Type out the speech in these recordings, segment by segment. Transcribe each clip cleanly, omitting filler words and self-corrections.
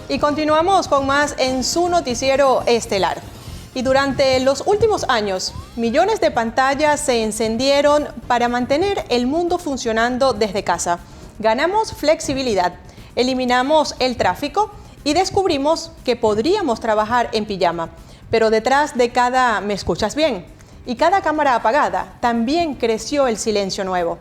Y continuamos con más en su noticiero estelar. Y durante los últimos años, millones de pantallas se encendieron para mantener el mundo funcionando desde casa. Ganamos flexibilidad, eliminamos el tráfico y descubrimos que podríamos trabajar en pijama. Pero detrás de cada, ¿me escuchas bien?, y cada cámara apagada, también creció el silencio nuevo.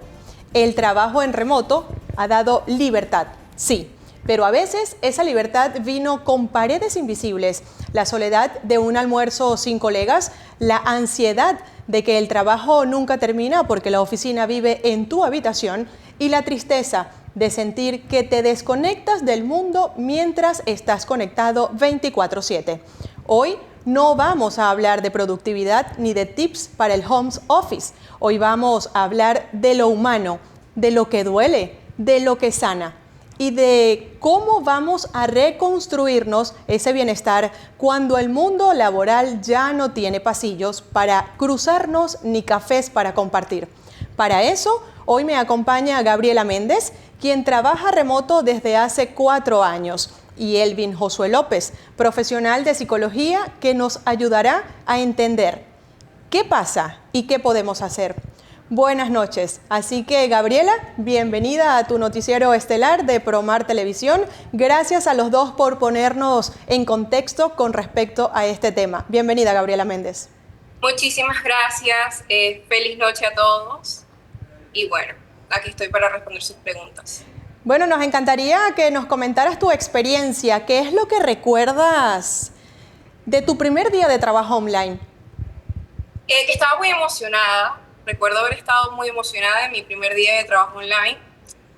El trabajo en remoto ha dado libertad, sí, pero a veces esa libertad vino con paredes invisibles, la soledad de un almuerzo sin colegas, la ansiedad de que el trabajo nunca termina porque la oficina vive en tu habitación y la tristeza de sentir que te desconectas del mundo mientras estás conectado 24/7. Hoy no vamos a hablar de productividad ni de tips para el home office. Hoy vamos a hablar de lo humano, de lo que duele, de lo que sana y de cómo vamos a reconstruirnos ese bienestar cuando el mundo laboral ya no tiene pasillos para cruzarnos ni cafés para compartir. Para eso, hoy me acompaña Gabriela Méndez, quien trabaja remoto desde hace 4 años, y Elvin Josué López, profesional de psicología que nos ayudará a entender qué pasa y qué podemos hacer. Buenas noches. Así que, Gabriela, bienvenida a tu noticiero estelar de Promar Televisión. Gracias a los dos por ponernos en contexto con respecto a este tema. Bienvenida, Gabriela Méndez. Muchísimas gracias. Feliz noche a todos. Y bueno, aquí estoy para responder sus preguntas. Bueno, nos encantaría que nos comentaras tu experiencia. ¿Qué es lo que recuerdas de tu primer día de trabajo online? Que estaba muy emocionada. Recuerdo haber estado muy emocionada en mi primer día de trabajo online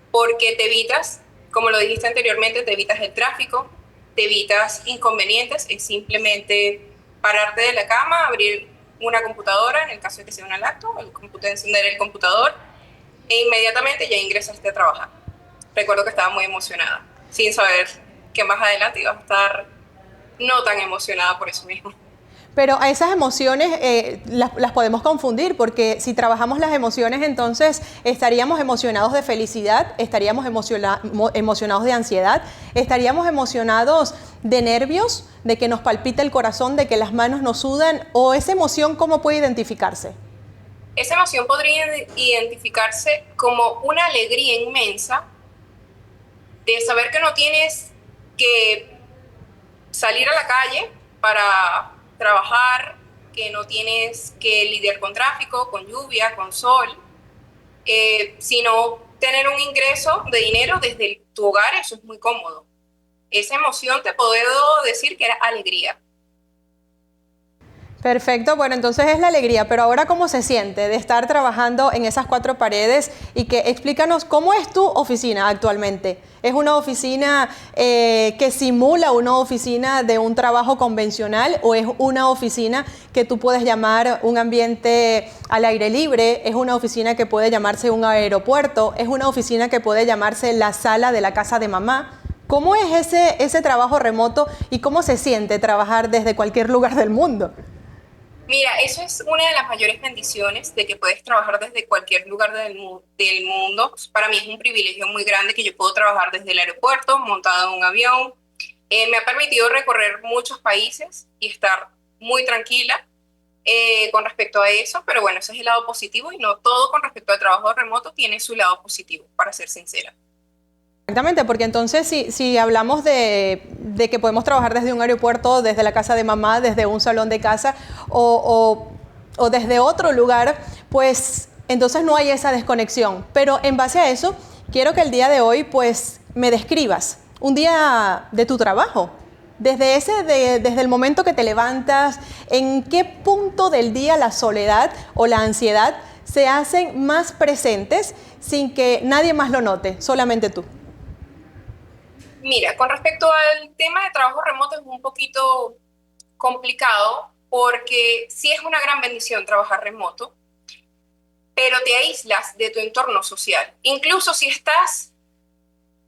porque te evitas, como lo dijiste anteriormente, te evitas el tráfico, te evitas inconvenientes. Es simplemente pararte de la cama, abrir una computadora, en el caso de que sea una laptop, encender el computador e inmediatamente ya ingresaste a trabajar. Recuerdo que estaba muy emocionada, sin saber que más adelante iba a estar no tan emocionada por eso mismo. Pero a esas emociones las podemos confundir, porque si trabajamos las emociones, entonces estaríamos emocionados de felicidad, estaríamos emocionados de ansiedad, estaríamos emocionados de nervios, de que nos palpita el corazón, de que las manos nos sudan, o esa emoción, ¿cómo puede identificarse? Esa emoción podría identificarse como una alegría inmensa de saber que no tienes que salir a la calle para trabajar, que no tienes que lidiar con tráfico, con lluvia, con sol, sino tener un ingreso de dinero desde tu hogar. Eso es muy cómodo. Esa emoción te puedo decir que era alegría. Perfecto, bueno, entonces es la alegría, pero ahora ¿cómo se siente de estar trabajando en esas 4 paredes? Y que explícanos cómo es tu oficina actualmente. ¿Es una oficina que simula una oficina de un trabajo convencional o es una oficina que tú puedes llamar un ambiente al aire libre? ¿Es una oficina que puede llamarse un aeropuerto? ¿Es una oficina que puede llamarse la sala de la casa de mamá? ¿Cómo es ese trabajo remoto y cómo se siente trabajar desde cualquier lugar del mundo? Mira, eso es una de las mayores bendiciones de que puedes trabajar desde cualquier lugar del mundo. Para mí es un privilegio muy grande que yo puedo trabajar desde el aeropuerto, montada en un avión. Me ha permitido recorrer muchos países y estar muy tranquila con respecto a eso, pero bueno, ese es el lado positivo y no todo con respecto al trabajo remoto tiene su lado positivo, para ser sincera. Exactamente, porque entonces si hablamos de que podemos trabajar desde un aeropuerto, desde la casa de mamá, desde un salón de casa o desde otro lugar, pues entonces no hay esa desconexión. Pero en base a eso, quiero que el día de hoy pues me describas un día de tu trabajo. Desde el momento que te levantas, ¿en qué punto del día la soledad o la ansiedad se hacen más presentes sin que nadie más lo note, solamente tú? Mira, con respecto al tema de trabajo remoto es un poquito complicado porque sí es una gran bendición trabajar remoto, pero te aíslas de tu entorno social. Incluso si estás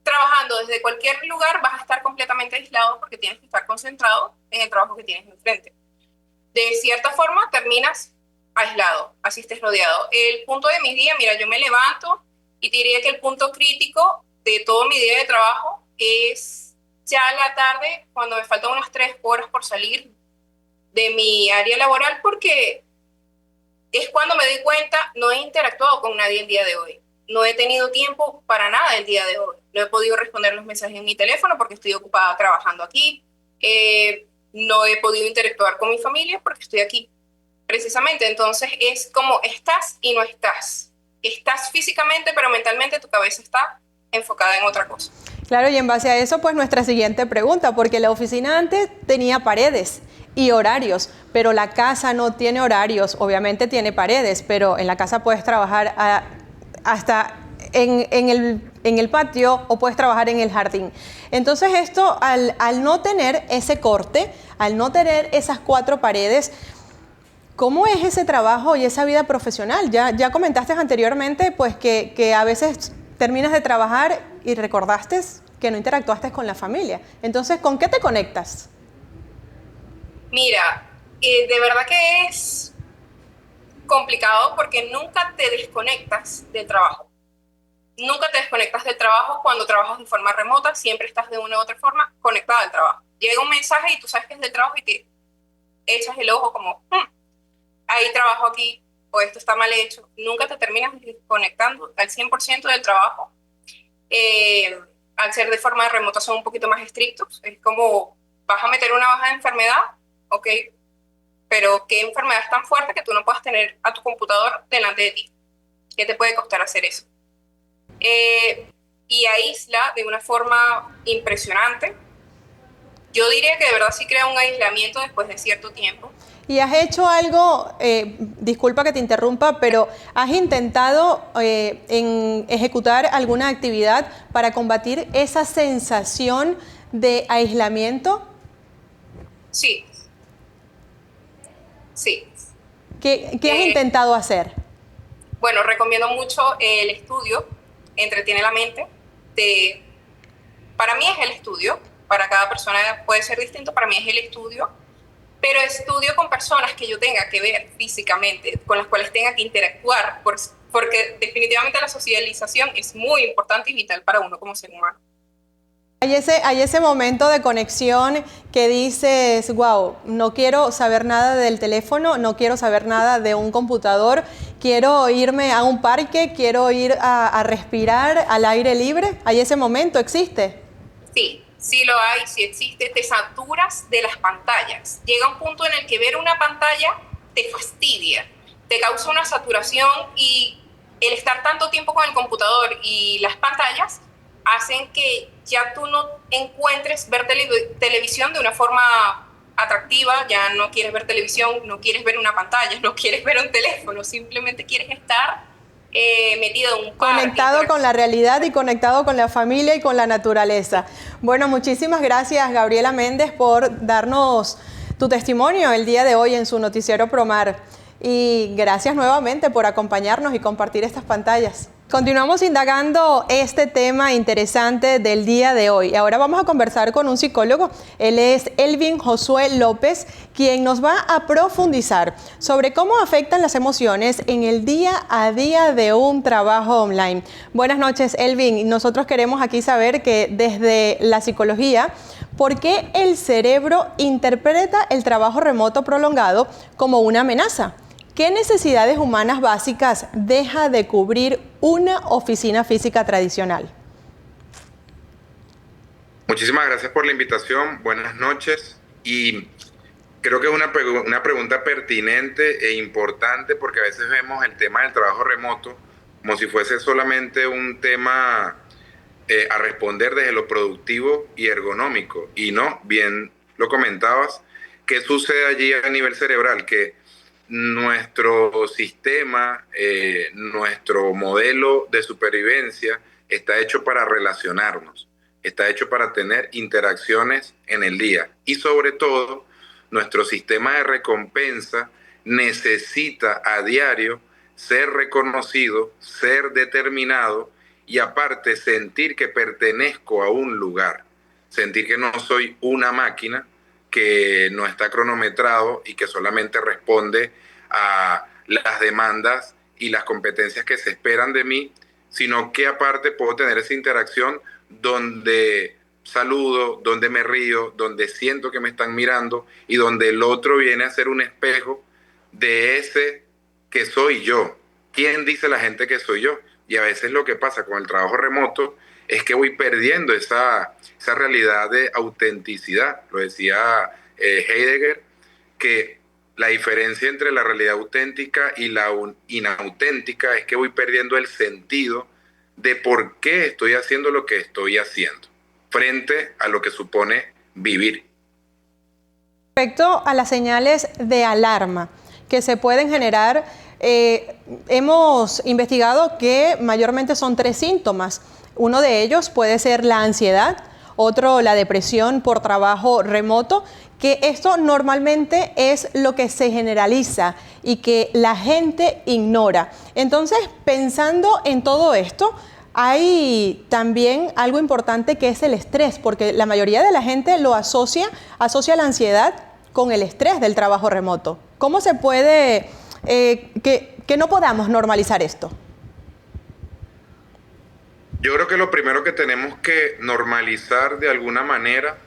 trabajando desde cualquier lugar, vas a estar completamente aislado porque tienes que estar concentrado en el trabajo que tienes enfrente. De cierta forma, terminas aislado, así estés rodeado. El punto de mi día, mira, yo me levanto y te diría que el punto crítico de todo mi día de trabajo es Ya a la tarde, cuando me faltan unas 3 horas por salir de mi área laboral, porque es cuando me doy cuenta, no he interactuado con nadie el día de hoy. No he tenido tiempo para nada el día de hoy. No he podido responder los mensajes en mi teléfono porque estoy ocupada trabajando aquí. No he podido interactuar con mi familia porque estoy aquí. Precisamente, entonces es como estás y no estás. Estás físicamente, pero mentalmente tu cabeza está enfocada en otra cosa. Claro, y en base a eso, pues nuestra siguiente pregunta, porque la oficina antes tenía paredes y horarios, pero la casa no tiene horarios, obviamente tiene paredes, pero en la casa puedes trabajar hasta en el patio o puedes trabajar en el jardín. Entonces esto, al no tener ese corte, al no tener esas 4 paredes, ¿cómo es ese trabajo y esa vida profesional? Ya comentaste anteriormente pues que a veces terminas de trabajar y recordaste que no interactuaste con la familia. Entonces, ¿con qué te conectas? Mira, de verdad que es complicado porque nunca te desconectas del trabajo. Nunca te desconectas del trabajo cuando trabajas de forma remota, siempre estás de una u otra forma conectada al trabajo. Llega un mensaje y tú sabes que es del trabajo y te echas el ojo como, hay trabajo aquí o esto está mal hecho. Nunca te terminas desconectando al 100% del trabajo. Al ser de forma remota son un poquito más estrictos. Es como, vas a meter una baja de enfermedad, ok, pero ¿qué enfermedad es tan fuerte que tú no puedas tener a tu computador delante de ti? ¿Qué te puede costar hacer eso? Y aísla de una forma impresionante. Yo diría que de verdad sí crea un aislamiento después de cierto tiempo. ¿Y has hecho algo, disculpa que te interrumpa, pero has intentado en ejecutar alguna actividad para combatir esa sensación de aislamiento? Sí, sí. ¿Qué has intentado hacer? Bueno, recomiendo mucho el estudio, entretiene la mente. Para mí es el estudio, para cada persona puede ser distinto, para mí es el estudio, pero estudio con personas que yo tenga que ver físicamente, con las cuales tenga que interactuar, porque definitivamente la socialización es muy importante y vital para uno como ser humano. Hay ese momento de conexión que dices, wow, no quiero saber nada del teléfono, no quiero saber nada de un computador, quiero irme a un parque, quiero ir a respirar al aire libre. ¿Hay ese momento? ¿Existe? Sí, sí lo hay, sí existe, te saturas de las pantallas. Llega un punto en el que ver una pantalla te fastidia, te causa una saturación y el estar tanto tiempo con el computador y las pantallas hacen que ya tú no encuentres ver televisión de una forma atractiva, ya no quieres ver televisión, no quieres ver una pantalla, no quieres ver un teléfono, simplemente quieres estar metido en un parque. Conectado con la realidad y conectado con la familia y con la naturaleza. Bueno, muchísimas gracias Gabriela Méndez por darnos tu testimonio el día de hoy en su noticiero Promar. Y gracias nuevamente por acompañarnos y compartir estas pantallas. Continuamos indagando este tema interesante del día de hoy. Ahora vamos a conversar con un psicólogo. Él es Elvin Josué López, quien nos va a profundizar sobre cómo afectan las emociones en el día a día de un trabajo online. Buenas noches, Elvin. Nosotros queremos aquí saber que desde la psicología, ¿por qué el cerebro interpreta el trabajo remoto prolongado como una amenaza? ¿Qué necesidades humanas básicas deja de cubrir una oficina física tradicional? Muchísimas gracias por la invitación. Buenas noches. Y creo que es una pregunta pertinente e importante porque a veces vemos el tema del trabajo remoto como si fuese solamente un tema a responder desde lo productivo y ergonómico. Y no, bien lo comentabas, ¿qué sucede allí a nivel cerebral? Que nuestro sistema, nuestro modelo de supervivencia está hecho para relacionarnos, está hecho para tener interacciones en el día y sobre todo nuestro sistema de recompensa necesita a diario ser reconocido, ser determinado y aparte sentir que pertenezco a un lugar, sentir que no soy una máquina, que no está cronometrado y que solamente responde a las demandas y las competencias que se esperan de mí, sino que aparte puedo tener esa interacción donde saludo, donde me río, donde siento que me están mirando y donde el otro viene a ser un espejo de ese que soy yo. ¿Quién dice la gente que soy yo? Y a veces lo que pasa con el trabajo remoto es que voy perdiendo esa realidad de autenticidad. Lo decía Heidegger, que la diferencia entre la realidad auténtica y la inauténtica es que voy perdiendo el sentido de por qué estoy haciendo lo que estoy haciendo frente a lo que supone vivir. Respecto a las señales de alarma que se pueden generar, hemos investigado que mayormente son 3 síntomas. Uno de ellos puede ser la ansiedad, otro la depresión por trabajo remoto, que esto normalmente es lo que se generaliza y que la gente ignora. Entonces, pensando en todo esto, hay también algo importante que es el estrés, porque la mayoría de la gente lo asocia la ansiedad con el estrés del trabajo remoto. ¿Cómo se puede que no podamos normalizar esto? Yo creo que lo primero que tenemos que normalizar de alguna manera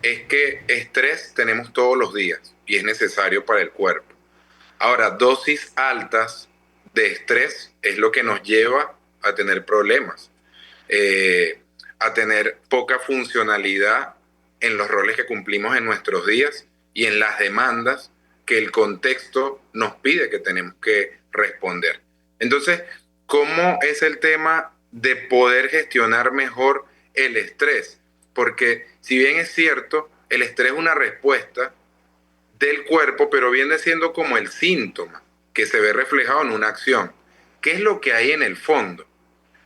es que estrés tenemos todos los días y es necesario para el cuerpo. Ahora, dosis altas de estrés es lo que nos lleva a tener problemas, a tener poca funcionalidad en los roles que cumplimos en nuestros días y en las demandas que el contexto nos pide que tenemos que responder. Entonces, ¿cómo es el tema de poder gestionar mejor el estrés? Porque si bien es cierto, el estrés es una respuesta del cuerpo, pero viene siendo como el síntoma que se ve reflejado en una acción. ¿Qué es lo que hay en el fondo?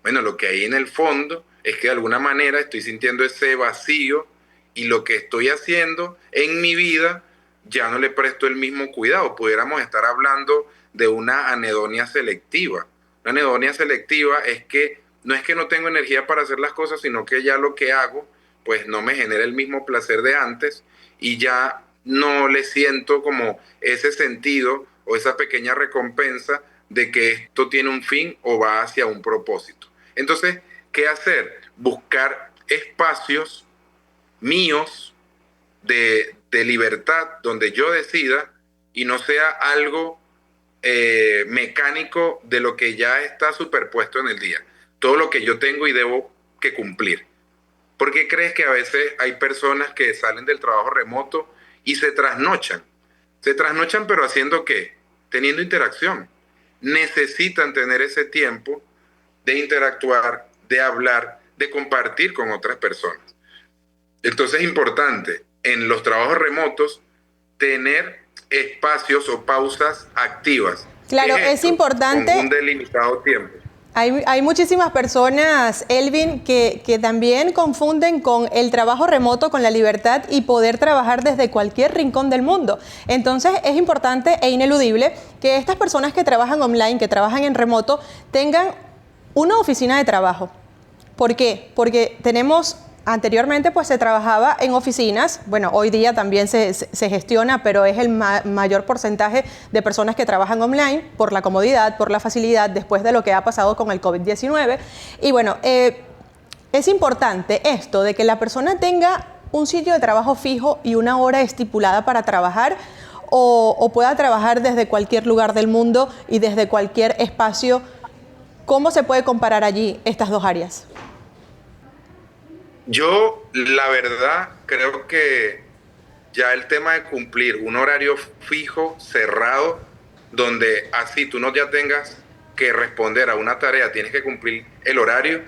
Bueno, lo que hay en el fondo es que de alguna manera estoy sintiendo ese vacío y lo que estoy haciendo en mi vida ya no le presto el mismo cuidado. Pudiéramos estar hablando de una anedonia selectiva. Una anedonia selectiva es que no tengo energía para hacer las cosas, sino que ya lo que hago pues no me genera el mismo placer de antes y ya no le siento como ese sentido o esa pequeña recompensa de que esto tiene un fin o va hacia un propósito. Entonces, ¿qué hacer? Buscar espacios míos de libertad donde yo decida y no sea algo mecánico de lo que ya está superpuesto en el día. Todo lo que yo tengo y debo que cumplir. ¿Por qué crees que a veces hay personas que salen del trabajo remoto y se trasnochan? Se trasnochan, pero ¿haciendo qué? Teniendo interacción. Necesitan tener ese tiempo de interactuar, de hablar, de compartir con otras personas. Entonces es importante en los trabajos remotos tener espacios o pausas activas. Claro, es importante. Con un delimitado tiempo. Hay muchísimas personas, Elvin, que también confunden con el trabajo remoto con la libertad y poder trabajar desde cualquier rincón del mundo. Entonces es importante e ineludible que estas personas que trabajan online, que trabajan en remoto, tengan una oficina de trabajo. ¿Por qué? Porque anteriormente pues se trabajaba en oficinas, bueno, hoy día también se gestiona, pero es el mayor porcentaje de personas que trabajan online por la comodidad, por la facilidad, después de lo que ha pasado con el COVID-19. Y bueno, es importante esto de que la persona tenga un sitio de trabajo fijo y una hora estipulada para trabajar o pueda trabajar desde cualquier lugar del mundo y desde cualquier espacio. ¿Cómo se puede comparar allí estas dos áreas? Yo, la verdad, creo que ya el tema de cumplir un horario fijo, cerrado, donde así tú no ya tengas que responder a una tarea, tienes que cumplir el horario,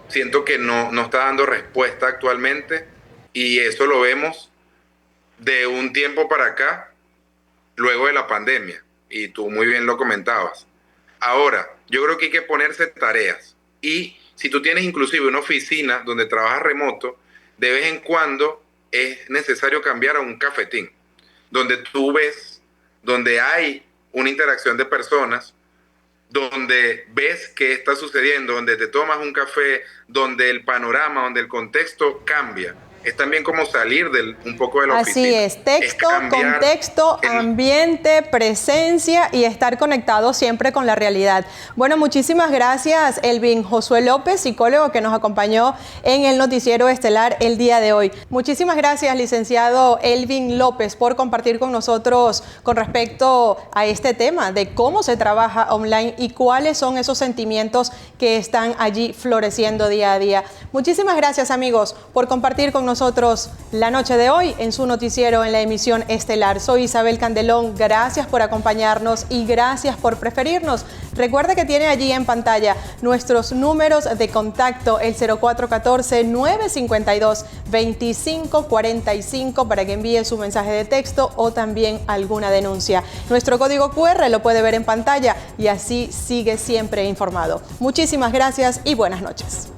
siento que no está dando respuesta actualmente y eso lo vemos de un tiempo para acá, luego de la pandemia, y tú muy bien lo comentabas. Ahora, yo creo que hay que ponerse tareas y si tú tienes inclusive una oficina donde trabajas remoto, de vez en cuando es necesario cambiar a un cafetín, donde tú ves, donde hay una interacción de personas, donde ves qué está sucediendo, donde te tomas un café, donde el panorama, donde el contexto cambia. es también como salir un poco de la oficina. Así es, texto, contexto, ambiente, presencia y estar conectado siempre con la realidad. Bueno, muchísimas gracias, Elvin Josué López, psicólogo que nos acompañó en el Noticiero Estelar el día de hoy. Muchísimas gracias, licenciado Elvin López, por compartir con nosotros con respecto a este tema de cómo se trabaja online y cuáles son esos sentimientos que están allí floreciendo día a día. Muchísimas gracias, amigos, por compartir con nosotros la noche de hoy en su noticiero en la emisión estelar. Soy Isabel Candelón, gracias por acompañarnos y gracias por preferirnos. Recuerda que tiene allí en pantalla nuestros números de contacto, el 0414-952-2545 para que envíe su mensaje de texto o también alguna denuncia. Nuestro código QR lo puede ver en pantalla y así sigue siempre informado. Muchísimas gracias y buenas noches.